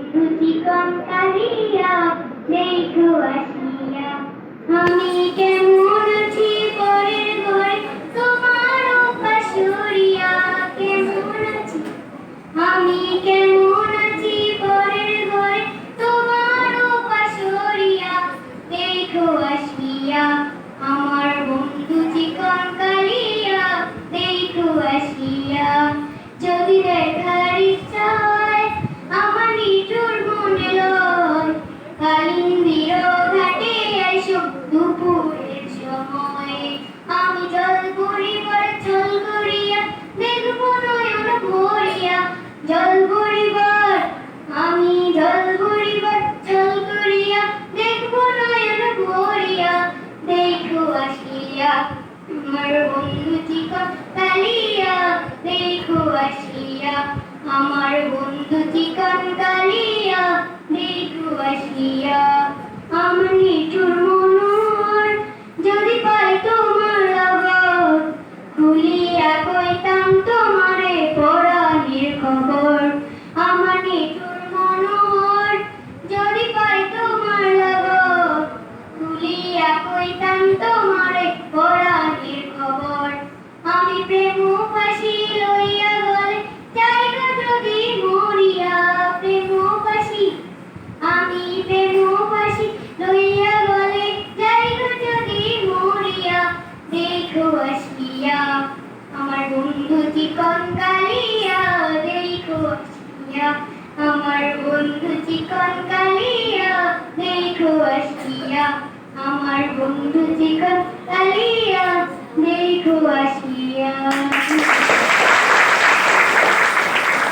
বন্ধু চিকন কালিয়া দেখো আসিয়া আমি কেমন আছি পরের ঘরে তোমার পাশুরিয়া কেমন আছি আমি কেমন আছি পরের ঘরে তোমার পাশুরিয়া দেখো আসিয়া আমার বন্ধু চিকন কালিয়া দেখো আসিয়া যদি দেখার ইচ্ছা হয় আমার নিঠুর মনে লয় কালিন্দির ঘাটে এসো দুপুরের সময় আমি জল পরিবার চল করিয়া দেখবো নয়ন ভরিয়া জল পরিবার আমি জল পরিবার চল করিয়া দেখবো নয়ন ভরিয়া দেখো আসিয়া আমার বন্ধু চিকন কালিয়া দেখো আসিয়া আমার বন্ধু চিকন কালিয়া দেখো আসিয়া আমার নিঠুর মনোহর যদি পাই তোমার লগর খুলিয়া কইতাম তোমারে পরাণের খবর আমার নিঠুর মনোহর যদি পাই তোমার লগর খুলিয়া কইতাম তোমারে পরাণের খবর আমি প্রেম ফাঁসি লইয়া গলে জায়গা যদি মরিয়া প্রেম ফাঁসি আমি প্রেম ফাঁসি লইয়া গলে জায়গা যদি মরিয়া দেখো আসিয়া আমার বন্ধু চিকন কালিয়া দেখো আসিয়া আমার বন্ধু চিকন কালিয়া দেখো আসিয়া আমার বন্ধু চিকন কালিয়া দেখো আসিয়া